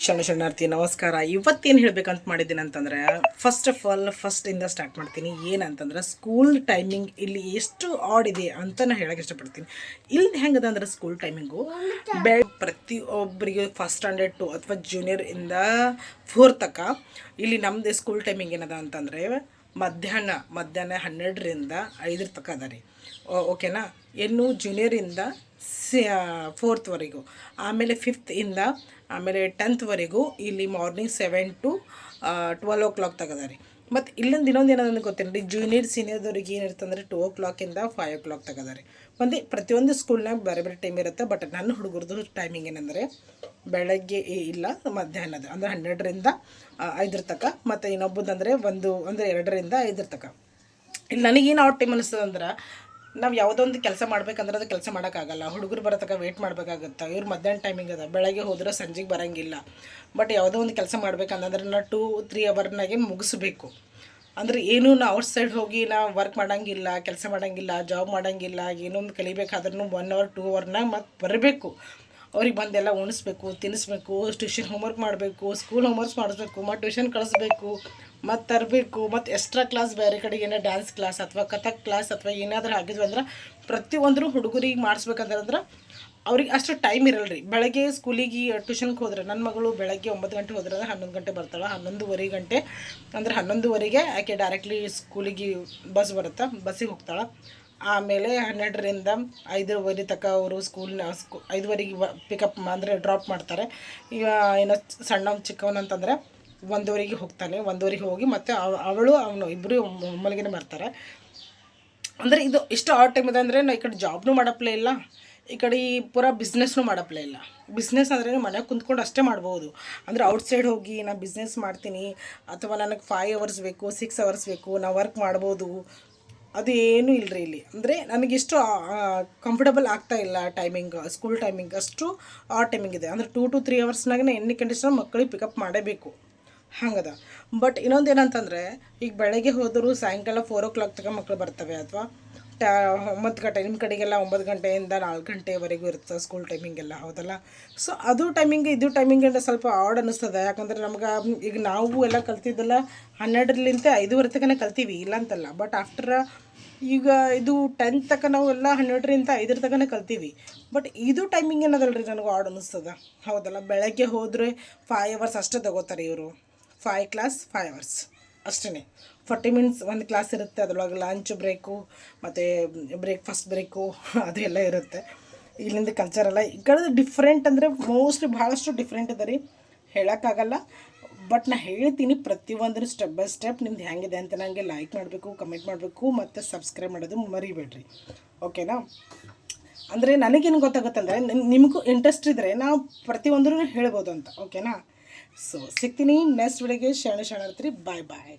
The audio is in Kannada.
ಶರಣಾರ್ಥಿ ನಮಸ್ಕಾರ. ಇವತ್ತೇನು ಹೇಳಬೇಕಂತ ಮಾಡಿದ್ದೀನಿ ಅಂತಂದರೆ, ಫಸ್ಟ್ ಆಫ್ ಆಲ್ ಫಸ್ಟಿಂದ ಸ್ಟಾರ್ಟ್ ಮಾಡ್ತೀನಿ. ಏನಂತಂದ್ರೆ ಸ್ಕೂಲ್ ಟೈಮಿಂಗ್ ಇಲ್ಲಿ ಎಷ್ಟು ಆಡ್ ಇದೆ ಅಂತ ನಾನು ಹೇಳೋಕ್ಕೆ ಇಷ್ಟಪಡ್ತೀನಿ. ಇಲ್ಲಿ ಹೆಂಗದ ಅಂದ್ರೆ ಸ್ಕೂಲ್ ಟೈಮಿಂಗು ಪ್ರತಿಯೊಬ್ಬರಿಗೆ ಫಸ್ಟ್ ಸ್ಟ್ಯಾಂಡರ್ಡ್ ಟು ಅಥವಾ ಜೂನಿಯರ್ ಇಂದ 4 ತನಕ ಇಲ್ಲಿ ನಮ್ಮದು ಸ್ಕೂಲ್ ಟೈಮಿಂಗ್ ಏನದ ಅಂತಂದರೆ ಮಧ್ಯಾಹ್ನ 12ರಿಂದ 5 ತನಕ ಅದ ರೀ. ಓಕೆನಾ? ಇನ್ನು ಜೂನಿಯರಿಂದ 4th ಆಮೇಲೆ 5th ಆಮೇಲೆ 10th ಇಲ್ಲಿ ಮಾರ್ನಿಂಗ್ 7 to 12 o'clock ತಗದ ರೀ. ಮತ್ತು ಇಲ್ಲೊಂದು ಇನ್ನೊಂದು ಏನಂದ್ರೆ ಗೊತ್ತೇನು ರೀ, ಜೂನಿಯರ್ ಸೀನಿಯರ್ದವ್ರಿಗೆ ಏನಿರ್ತಂದ್ರೆ 2 o'clockಯಿಂದ 5 o'clock ತಗದ ರೀ. ಪ್ರತಿಯೊಂದು ಸ್ಕೂಲ್ನಾಗ ಬೇರೆ ಬೇರೆ ಟೈಮ್ ಇರುತ್ತೆ. ಬಟ್ ನನ್ನ ಹುಡುಗರದು ಟೈಮಿಂಗ್ ಏನಂದರೆ ಬೆಳಗ್ಗೆ ಇಲ್ಲ, ಮಧ್ಯಾಹ್ನದ ಅಂದರೆ 12ರಿಂದ 5 ತನಕ, ಮತ್ತು ಇನ್ನೊಬ್ಬದಂದರೆ 2ರಿಂದ 5 ತನಕ. ಇಲ್ಲಿ ನನಗೇನು ಔಟ್ ಟೈಮ್ ಅನಿಸ್ತದೆ ಅಂದ್ರೆ, ನಾವು ಯಾವುದೋ ಒಂದು ಕೆಲಸ ಮಾಡ್ಬೇಕಂದ್ರೆ ಅದು ಕೆಲಸ ಮಾಡೋಕ್ಕಾಗಲ್ಲ. ಹುಡುಗರು ಬರೋತಕ್ಕ ವೆಯ್ಟ್ ಮಾಡಬೇಕಾಗುತ್ತೆ. ಇವ್ರು ಮಧ್ಯಾಹ್ನ ಟೈಮಿಂಗ್ ಅದ, ಬೆಳಗ್ಗೆ ಹೋದ್ರೆ ಸಂಜೆಗೆ ಬರೋಂಗಿಲ್ಲ. ಬಟ್ ಯಾವುದೋ ಒಂದು ಕೆಲಸ ಮಾಡ್ಬೇಕಂದ್ರೆ ನಾವು 2-3 ಅವರ್ನಾಗೆ ಮುಗಿಸ್ಬೇಕು. ಅಂದರೆ ಏನೂ ನಾವು ಔಟ್ಸೈಡ್ ಹೋಗಿ ನಾವು ವರ್ಕ್ ಮಾಡೋಂಗಿಲ್ಲ, ಕೆಲಸ ಮಾಡೋಂಗಿಲ್ಲ, ಜಾಬ್ ಮಾಡೋಂಗಿಲ್ಲ. ಏನೊಂದು ಕಲಿಬೇಕಾದ್ರೂ 1 hour 2 hourನಾಗ ಮತ್ತೆ ಬರಬೇಕು. ಅವ್ರಿಗೆ ಬಂದೆಲ್ಲ ಉಣಿಸ್ಬೇಕು, ತಿನ್ನಿಸ್ಬೇಕು, ಟ್ಯೂಷನ್ ಹೋಮ್ವರ್ಕ್ ಮಾಡಬೇಕು, ಸ್ಕೂಲ್ ಹೋಮ್ವರ್ಕ್ಸ್ ಮಾಡಿಸ್ಬೇಕು, ಮತ್ತು ಟ್ಯೂಷನ್ ಕಳಿಸ್ಬೇಕು, ಮತ್ತು ತರಬೇಕು, ಮತ್ತು ಎಕ್ಸ್ಟ್ರಾ ಕ್ಲಾಸ್ ಬೇರೆ ಕಡೆಗೆ ಏನೋ ಡ್ಯಾನ್ಸ್ ಕ್ಲಾಸ್ ಅಥವಾ ಕಥಕ್ ಕ್ಲಾಸ್ ಅಥವಾ ಏನಾದರೂ ಆಗಿದ್ವಿ ಅಂದ್ರೆ ಪ್ರತಿಯೊಂದು ಹುಡುಗರಿಗೆ ಮಾಡಿಸ್ಬೇಕಂದ್ರೆ ಅವ್ರಿಗೆ ಅಷ್ಟು ಟೈಮ್ ಇರಲ್ಲ ರೀ. ಬೆಳಗ್ಗೆ ಸ್ಕೂಲಿಗೆ ಟ್ಯೂಷನ್ಗೆ ಹೋದ್ರೆ, ನನ್ನ ಮಗಳು ಬೆಳಗ್ಗೆ 9 ಗಂಟೆ ಹೋದ್ರೆ 11 ಗಂಟೆ ಬರ್ತಾಳೆ. 11:15 ಗಂಟೆ ಅಂದರೆ 11:00 ಆಕೆ ಡೈರೆಕ್ಟ್ಲಿ ಸ್ಕೂಲಿಗೆ ಬಸ್ ಬರುತ್ತೆ, ಬಸ್ಸಿಗೆ ಹೋಗ್ತಾಳೆ. ಆಮೇಲೆ 12ರಿಂದ 5:15 ತನಕ ಅವರು 5:15 ಪಿಕಪ್ ಅಂದರೆ ಡ್ರಾಪ್ ಮಾಡ್ತಾರೆ. ಈಗ ಏನೋ ಚಿಕ್ಕವನು ಅಂತಂದರೆ 1:00 ಹೋಗ್ತಾನೆ. 1:00 ಹೋಗಿ ಮತ್ತು ಅವನು ಇಬ್ಬರು ಒಮ್ಮಲಿಗೆ ಬರ್ತಾರೆ. ಅಂದರೆ ಇದು ಇಷ್ಟು ಆಟ್ ಟೈಮ್ ಇದೆ ಅಂದರೆ ಈ ಕಡೆ ಜಾಬ್ನೂ ಮಾಡಪ್ಲೇ ಇಲ್ಲ, ಈ ಕಡೆ ಪೂರಾ ಬಿಸ್ನೆಸ್ನೂ ಮಾಡಪ್ಲೇ ಇಲ್ಲ. ಬಿಸ್ನೆಸ್ ಅಂದರೆ ಮನೆಗೆ ಕುಂತ್ಕೊಂಡು ಅಷ್ಟೇ ಮಾಡ್ಬೋದು. ಅಂದರೆ ಔಟ್ಸೈಡ್ ಹೋಗಿ ನಾನು ಬಿಸ್ನೆಸ್ ಮಾಡ್ತೀನಿ ಅಥವಾ ನನಗೆ 5 hours ಬೇಕು, 6 hours ಬೇಕು, ನಾವು ವರ್ಕ್ ಮಾಡ್ಬೋದು, ಅದು ಏನೂ ಇಲ್ಲರಿ ಇಲ್ಲಿ. ಅಂದರೆ ನನಗಿಷ್ಟು ಕಂಫರ್ಟಬಲ್ ಆಗ್ತಾಯಿಲ್ಲ ಟೈಮಿಂಗ್. ಸ್ಕೂಲ್ ಟೈಮಿಂಗ್ ಅಷ್ಟು ಆ ಟೈಮಿಂಗ್ ಇದೆ. ಅಂದರೆ 2 to 3 hours ಎನಿ ಕಂಡೀಷನ್ ಮಕ್ಕಳಿಗೆ ಪಿಕಪ್ ಮಾಡಬೇಕು, ಹಂಗದ. ಬಟ್ ಇನ್ನೊಂದು ಏನಂತಂದರೆ, ಈಗ ಬೆಳಗ್ಗೆ ಹೋದರೂ ಸಾಯಂಕಾಲ 4 o'clock ತನಕ ಮಕ್ಕಳು ಬರ್ತವೆ, ಅಥವಾ 9 ಗಂಟೆ. ನಿಮ್ಮ ಕಡೆಗೆಲ್ಲ 9 ಗಂಟೆಯಿಂದ 4 ಗಂಟೆವರೆಗೂ ಇರುತ್ತೆ ಸ್ಕೂಲ್ ಟೈಮಿಂಗೆಲ್ಲ, ಹೌದಲ್ಲ? ಸೊ ಅದು ಟೈಮಿಂಗ್ ಇದು ಟೈಮಿಂಗಿಂದ ಸ್ವಲ್ಪ ಆಡ್ ಅನ್ನಿಸ್ತದೆ. ಯಾಕಂದರೆ ನಮ್ಗೆ ಈಗ ನಾವು ಎಲ್ಲ ಕಲ್ತಿದ್ದೆಲ್ಲ 12ರಿಂದ 5:30 ತನಕ ಕಲ್ತೀವಿ, ಇಲ್ಲ ಅಂತಲ್ಲ. ಬಟ್ ಆಫ್ಟರ್ ಈಗ ಇದು 10th ತನಕ ನಾವು ಎಲ್ಲ 12ರಿಂದ 5 ತನಕ ಕಲ್ತೀವಿ. ಬಟ್ ಇದು ಟೈಮಿಂಗ್ ಏನದಲ್ಲ ರೀ, ನನಗೂ ಆಡ್ ಅನ್ನಿಸ್ತದೆ, ಹೌದಲ್ಲ? ಬೆಳಗ್ಗೆ ಹೋದರೆ 5 hours ಅಷ್ಟೇ ತಗೋತಾರೆ ಇವರು. 5 class 5 hours ಅಷ್ಟೇ. 40 minutes ಒಂದು ಕ್ಲಾಸ್ ಇರುತ್ತೆ. ಅದರೊಳಗೆ ಲಂಚ್ ಬ್ರೇಕು ಮತ್ತು ಬ್ರೇಕ್ಫಾಸ್ಟ್ ಬ್ರೇಕು ಅದು ಎಲ್ಲ ಇರುತ್ತೆ. ಇಲ್ಲಿಂದ ಕಲ್ಚರೆಲ್ಲ ಈ ಕಡೆ ಡಿಫ್ರೆಂಟ್ ಅಂದರೆ ಮೋಸ್ಟ್ಲಿ ಭಾಳಷ್ಟು ಡಿಫ್ರೆಂಟ್ ಇದೆ ರೀ, ಹೇಳೋಕ್ಕಾಗಲ್ಲ. ಬಟ್ ನಾನು ಹೇಳ್ತೀನಿ ಪ್ರತಿಯೊಂದನ್ನು ಸ್ಟೆಪ್ ಬೈ ಸ್ಟೆಪ್. ನಿಮ್ದು ಹೆಂಗಿದೆ ಅಂತ ನನಗೆ ಲೈಕ್ ಮಾಡಬೇಕು, ಕಮೆಂಟ್ ಮಾಡಬೇಕು, ಮತ್ತು ಸಬ್ಸ್ಕ್ರೈಬ್ ಮಾಡೋದು ಮರಿಬೇಡ್ರಿ, ಓಕೆನಾ? ಅಂದರೆ ನನಗೇನು ಗೊತ್ತಾಗುತ್ತಂದರೆ, ನಿಮಗೂ ಇಂಟ್ರೆಸ್ಟ್ ಇದ್ದರೆ ನಾವು ಪ್ರತಿಯೊಂದೂ ಹೇಳ್ಬೋದು ಅಂತ, ಓಕೆನಾ? ಸೊ ಸಿಗ್ತೀನಿ ನೆಕ್ಸ್ಟ್ ವಿಡಿಯೋಗೆ. ಶರಣಾರ್ಥಿ. ಬಾಯ್ ಬಾಯ್.